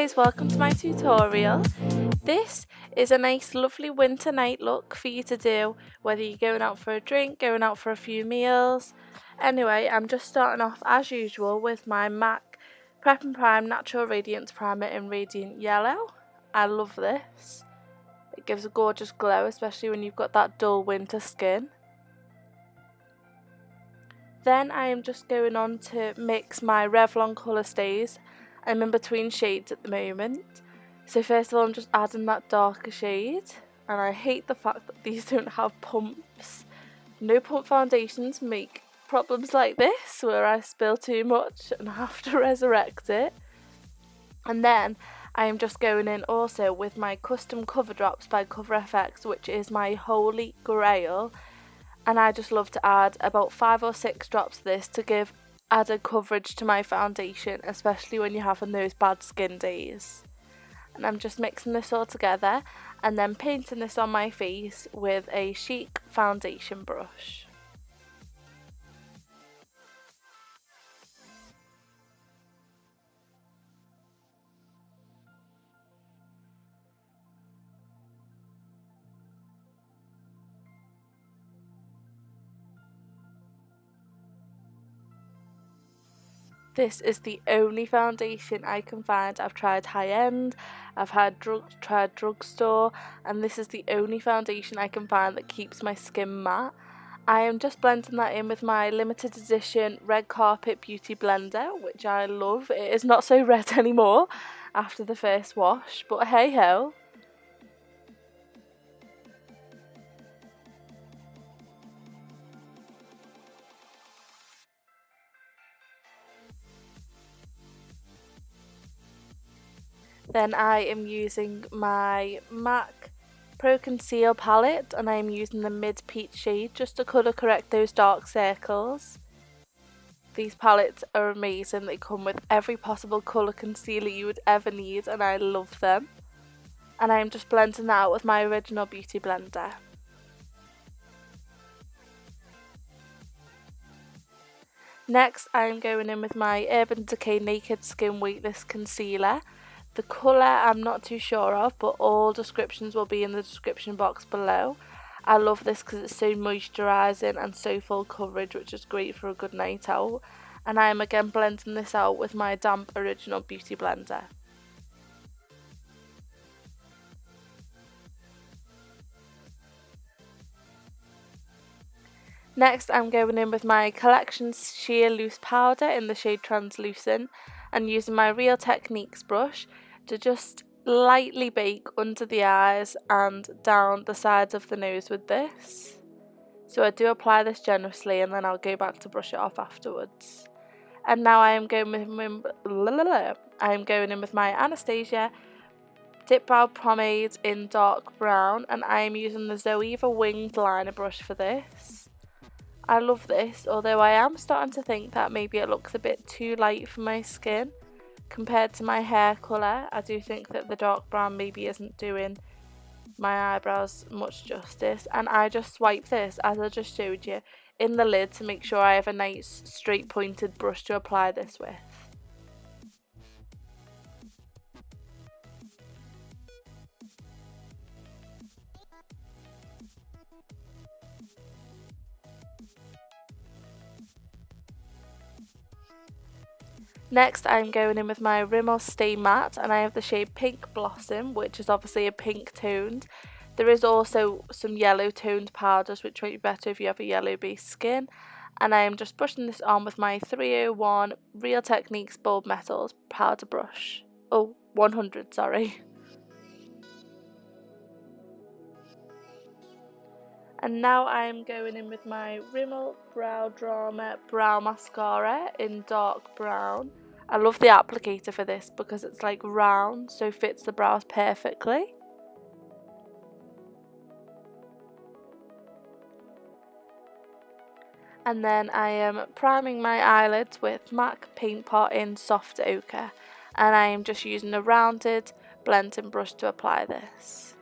guys, welcome to my tutorial. This is a nice lovely winter night look for you to do whether you're going out for a drink, going out for a few meals. Anyway, I'm just starting off as usual with my MAC Prep and Prime Natural Radiance Primer in Radiant Yellow. I love this. It gives a gorgeous glow, especially when you've got that dull winter skin. Then I am just going on to mix my Revlon Colorstays. I'm in between shades at the moment. So first of all, I'm just adding that darker shade. And I hate the fact that these don't have pumps. No pump foundations make problems like this, where I spill too much and have to resurrect it. And then I am just going in also with my custom cover drops by CoverFX, which is my holy grail. And I just love to add about 5 or 6 drops of this to give added coverage to my foundation, especially when you're having those bad skin days. And I'm just mixing this all together and then painting this on my face with a Chic foundation brush. This is the only foundation I can find. I've tried high-end, I've tried drugstore, and this is the only foundation I can find that keeps my skin matte. I am just blending that in with my limited edition Red Carpet Beauty Blender, which I love. It is not so red anymore after the first wash, but hey ho. Then I am using my MAC Pro Conceal palette and I am using the mid peach shade just to colour correct those dark circles. These palettes are amazing. They come with every possible colour concealer you would ever need and I love them. And I am just blending that out with my original beauty blender. Next I am going in with my Urban Decay Naked Skin Weightless Concealer. The colour I'm not too sure of, but all descriptions will be in the description box below. I love this because it's so moisturising and so full coverage, which is great for a good night out. And I am again blending this out with my damp original beauty blender. Next I'm going in with my Collections Sheer Loose Powder in the shade Translucent and using my Real Techniques brush to just lightly bake under the eyes and down the sides of the nose with this. So I do apply this generously and then I'll go back to brush it off afterwards. And now I am going in with my Anastasia Dipbrow Pomade in dark brown and I am using the Zoeva winged liner brush for this. I love this, although I am starting to think that maybe it looks a bit too light for my skin. Compared to my hair colour, I do think that the dark brown maybe isn't doing my eyebrows much justice. And I just swipe this, as I just showed you, in the lid to make sure I have a nice straight pointed brush to apply this with. Next I'm going in with my Rimmel Stay Matte and I have the shade Pink Blossom, which is obviously a pink toned. There is also some yellow toned powders which might be better if you have a yellow based skin. And I am just brushing this on with my 301 Real Techniques Bold Metals powder brush. Oh, 100, sorry. And now I am going in with my Rimmel Brow Drama Brow Mascara in dark brown. I love the applicator for this because it's like round, so fits the brows perfectly. And then I am priming my eyelids with MAC Paint Pot in Soft Ochre. And I am just using a rounded blending brush to apply this.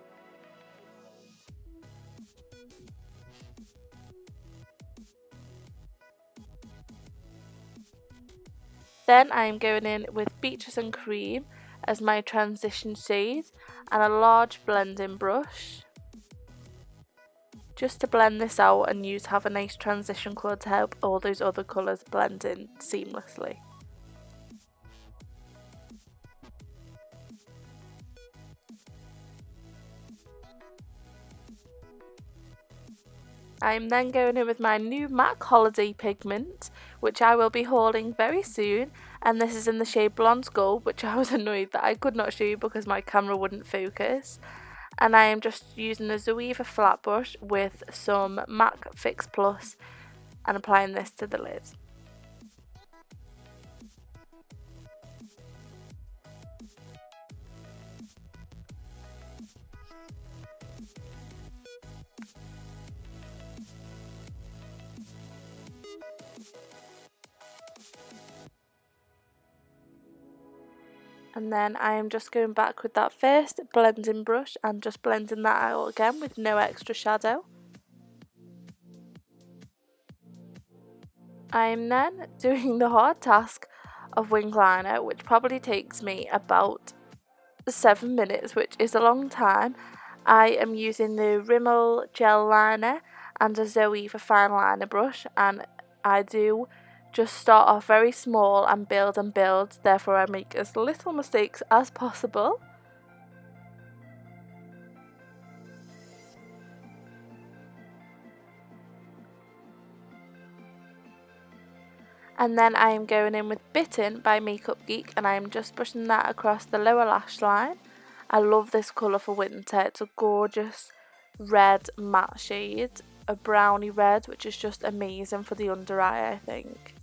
Then I am going in with Beaches&Cream as my transition shade and a large blending brush just to blend this out and have a nice transition colour to help all those other colours blend in seamlessly. I am then going in with my new MAC Holiday pigment, which I will be hauling very soon, and this is in the shade Blonde Gold, which I was annoyed that I could not show you because my camera wouldn't focus. And I am just using a Zoeva flat brush with some MAC Fix Plus and applying this to the lid. And then I am just going back with that first blending brush and just blending that out again with no extra shadow. I am then doing the hard task of wing liner, which probably takes me about 7 minutes, which is a long time. I am using the Rimmel gel liner and a Zoeva fine liner brush, and I do just start off very small and build, therefore I make as little mistakes as possible. And then I am going in with Bitten by Makeup Geek, and I am just brushing that across the lower lash line. I love this colour for winter. It's a gorgeous red matte shade, a brownie red, which is just amazing for the under eye, I think.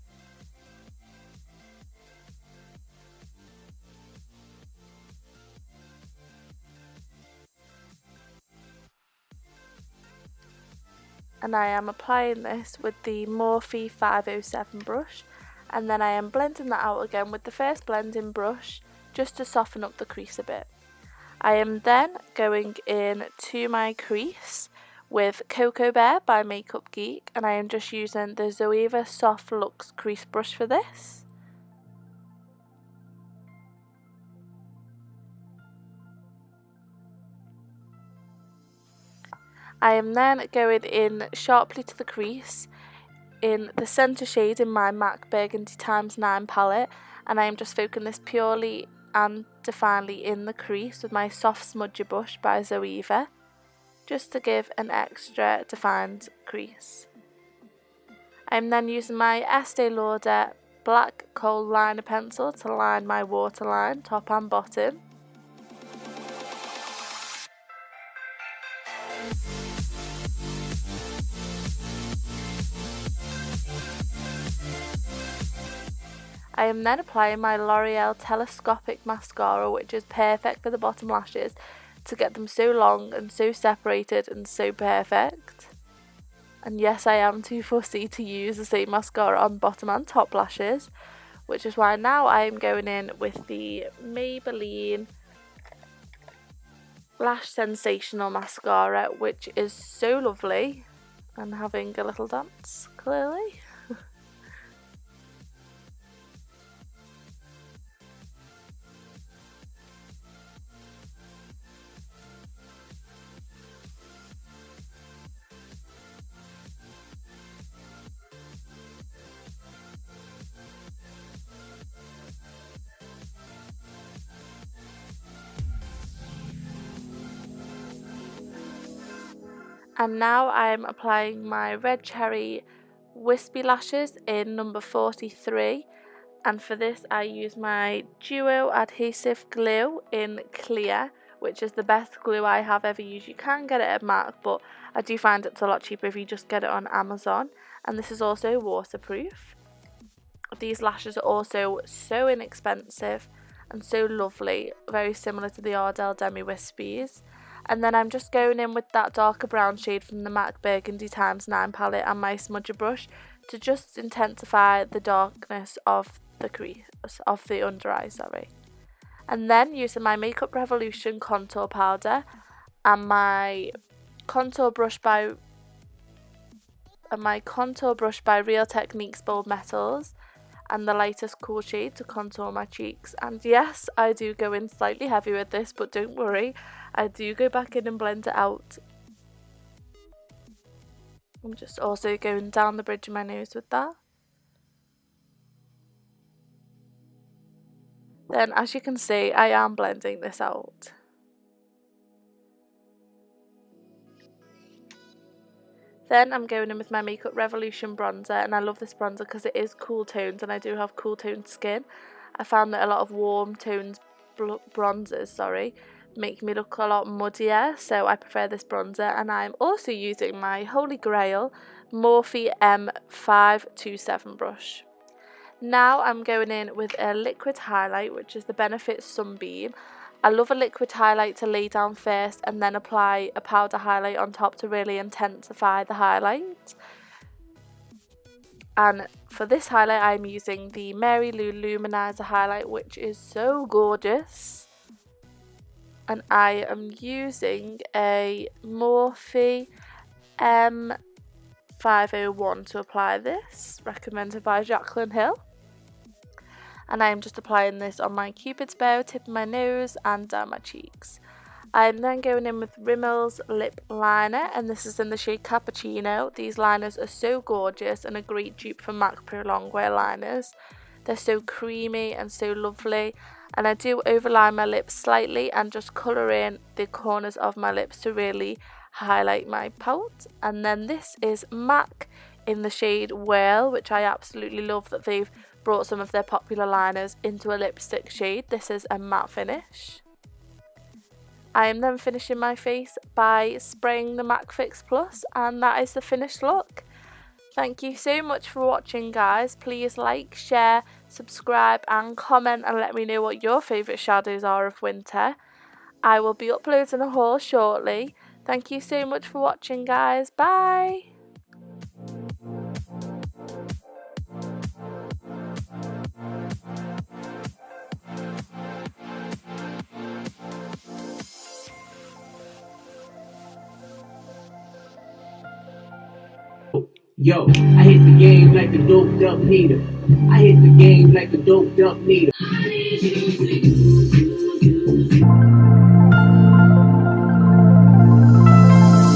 And I am applying this with the Morphe 507 brush, and then I am blending that out again with the first blending brush just to soften up the crease a bit. I am then going in to my crease with Cocoa Bear by Makeup Geek, and I am just using the Zoeva Soft Luxe crease brush for this. I am then going in sharply to the crease in the centre shade in my MAC Burgundy x9 palette, and I am just focusing this purely and definely in the crease with my soft smudger brush by Zoeva, just to give an extra defined crease. I am then using my Estee Lauder Black Kohl liner pencil to line my waterline top and bottom. I am then applying my L'Oreal Telescopic Mascara, which is perfect for the bottom lashes to get them so long and so separated and so perfect. And yes, I am too fussy to use the same mascara on bottom and top lashes, which is why now I am going in with the Maybelline Lash Sensational Mascara, which is so lovely, and having a little dance, clearly. And now I'm applying my Red Cherry Wispy Lashes in number 43. And for this I use my Duo Adhesive Glue in Clear, which is the best glue I have ever used. You can get it at MAC, but I do find it's a lot cheaper if you just get it on Amazon. And this is also waterproof. These lashes are also so inexpensive and so lovely, very similar to the Ardell Demi Wispies. And then I'm just going in with that darker brown shade from the MAC Burgundy x9 palette and my smudger brush to just intensify the darkness of the crease, of the under eye, And then using my Makeup Revolution contour powder and my contour brush by Real Techniques Bold Metals, and the lightest cool shade to contour my cheeks. And yes, I do go in slightly heavy with this, but don't worry, I do go back in and blend it out. I'm just also going down the bridge of my nose with that. Then, as you can see, I am blending this out. Then I'm going in with my Makeup Revolution bronzer, and I love this bronzer because it is cool tones and I do have cool toned skin. I found that a lot of warm toned bronzers, make me look a lot muddier, so I prefer this bronzer. And I'm also using my Holy Grail Morphe M527 brush. Now I'm going in with a liquid highlight, which is the Benefit Sunbeam. I love a liquid highlight to lay down first and then apply a powder highlight on top to really intensify the highlight. And for this highlight I'm using the Mary Lou Luminizer highlight, which is so gorgeous. And I am using a Morphe M501 to apply this, recommended by Jaclyn Hill. And I am just applying this on my Cupid's bow, tip of my nose and down my cheeks. I'm then going in with Rimmel's lip liner, and this is in the shade Cappuccino. These liners are so gorgeous and a great dupe for MAC Pro Longwear liners. They're so creamy and so lovely, and I do overline my lips slightly and just colour in the corners of my lips to really highlight my pout. And then this is MAC in the shade Whirl, which I absolutely love that they've brought some of their popular liners into a lipstick shade. This is a matte finish. I am then finishing my face by spraying the MAC Fix Plus, and that is the finished look. Thank you so much for watching, guys. Please like, share, subscribe and comment and let me know what your favourite shadows are of winter. I will be uploading a haul shortly. Thank you so much for watching, guys. Bye! Yo, I hit the game like a doped up needle. I hit the game like a doped up needle.